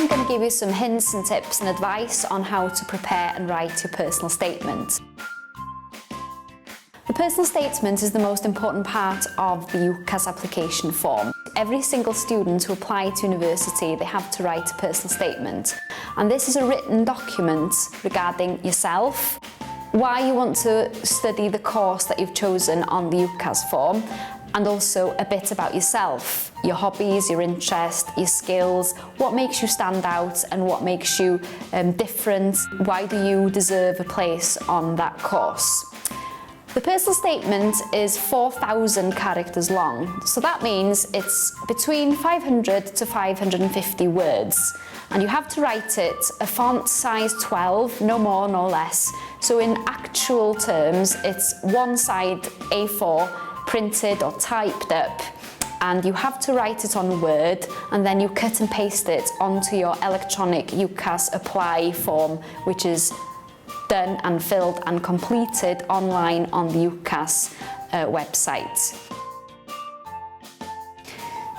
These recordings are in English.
I'm going to give you some hints and tips and advice on how to prepare and write your personal statement. The personal statement is the most important part of the UCAS application form. Every single student who applies to university, they have to write a personal statement. And this is a written document regarding yourself, why you want to study the course that you've chosen on the UCAS form, and also a bit about yourself, your hobbies, your interests, your skills, what makes you stand out and what makes you different, why do you deserve a place on that course. The personal statement is 4,000 characters long, so that means it's between 500 to 550 words, and you have to write it a font size 12, no more, no less. So in actual terms, it's one side A4 printed or typed up, and you have to write it on Word, and then you cut and paste it onto your electronic UCAS apply form, which is done and filled and completed online on the UCAS website.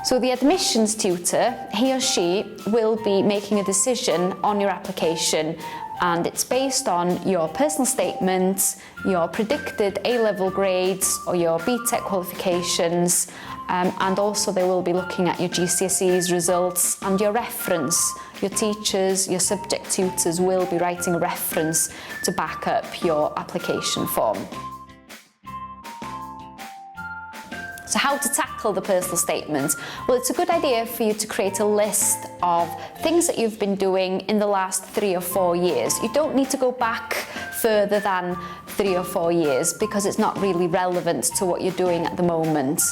So the admissions tutor, he or she will be making a decision on your application, and it's based on your personal statement, your predicted A-level grades or your BTEC qualifications, and also they will be looking at your GCSEs results and your reference. Your teachers, your subject tutors will be writing a reference to back up your application form. So how to tackle the personal statement? Well, it's a good idea for you to create a list of things that you've been doing in the last 3 or 4 years. You don't need to go back further than 3 or 4 years because it's not really relevant to what you're doing at the moment.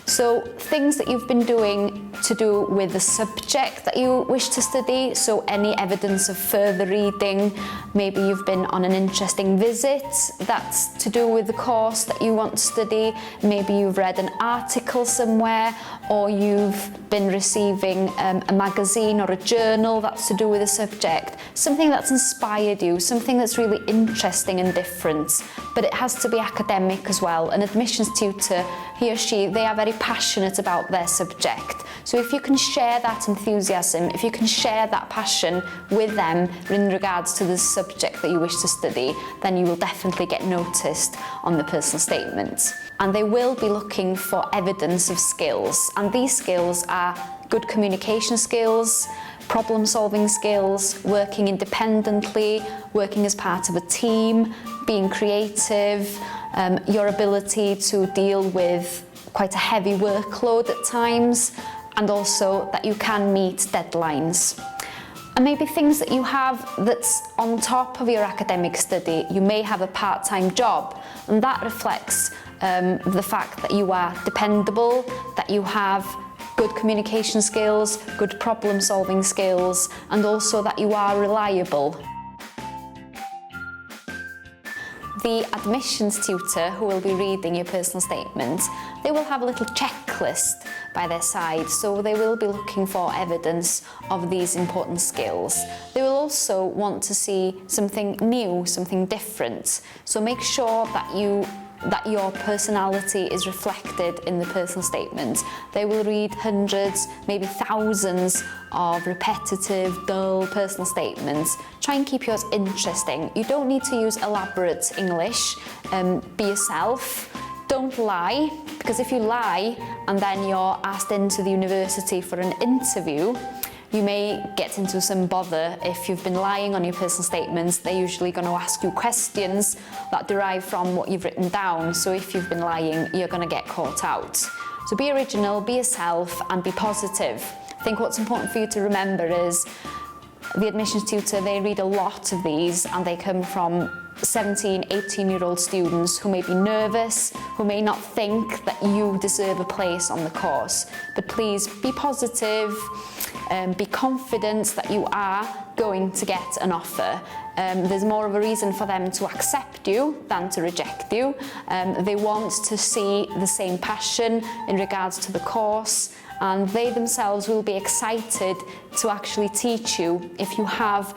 So things that you've been doing to do with the subject that you wish to study, so any evidence of further reading, maybe you've been on an interesting visit that's to do with the course that you want to study, maybe you've read an article somewhere, or you've been receiving a magazine or a journal that's to do with a subject, something that's inspired you, something that's really interesting and different, but it has to be academic as well. An admissions tutor, he or she, they are very passionate about their subject. So if you can share that enthusiasm, if you can share that passion with them in regards to the subject that you wish to study, then you will definitely get noticed on the personal statement. And they will be looking for evidence of skills, and these skills are good communication skills, problem-solving skills, working independently, working as part of a team, being creative, your ability to deal with quite a heavy workload at times, and also that you can meet deadlines. And maybe things that you have that's on top of your academic study. You may have a part-time job, and that reflects the fact that you are dependable, that you have good communication skills, good problem-solving skills, and also that you are reliable. The admissions tutor who will be reading your personal statement, they will have a little checklist by their side, so they will be looking for evidence of these important skills. They will also want to see something new, something different, so make sure that your personality is reflected in the personal statement. They will read hundreds, maybe thousands of repetitive, dull personal statements. Try and keep yours interesting. You don't need to use elaborate English. Be yourself. Don't lie, because if you lie and then you're asked into the university for an interview, you may get into some bother. If you've been lying on your personal statements, they're usually going to ask you questions that derive from what you've written down. So if you've been lying, you're going to get caught out. So be original, be yourself, and be positive. I think what's important for you to remember is the admissions tutor, they read a lot of these, and they come from 17, 18-year-old students who may be nervous, who may not think that you deserve a place on the course. But please be positive, be confident that you are going to get an offer. There's more of a reason for them to accept you than to reject you. They want to see the same passion in regards to the course, and they themselves will be excited to actually teach you if you have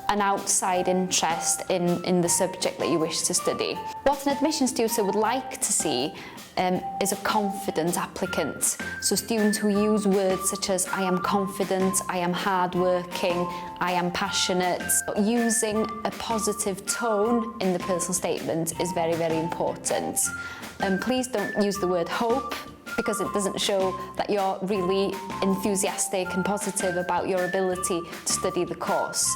an outside interest in the subject that you wish to study. What an admissions tutor would like to see is a confident applicant. So students who use words such as I am confident, I am hardworking, I am passionate. Using a positive tone in the personal statement is very, very important. Please don't use the word hope, because it doesn't show that you're really enthusiastic and positive about your ability to study the course.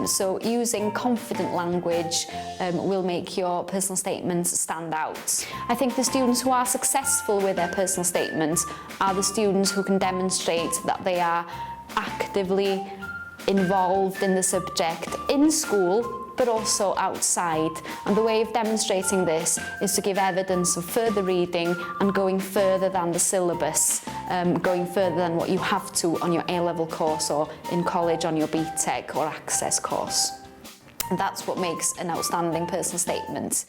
So using confident language will make your personal statements stand out. I think the students who are successful with their personal statements are the students who can demonstrate that they are actively involved in the subject in school, but also outside. And the way of demonstrating this is to give evidence of further reading and going further than the syllabus, going further than what you have to on your A-level course or in college on your BTEC or Access course. And that's what makes an outstanding personal statement.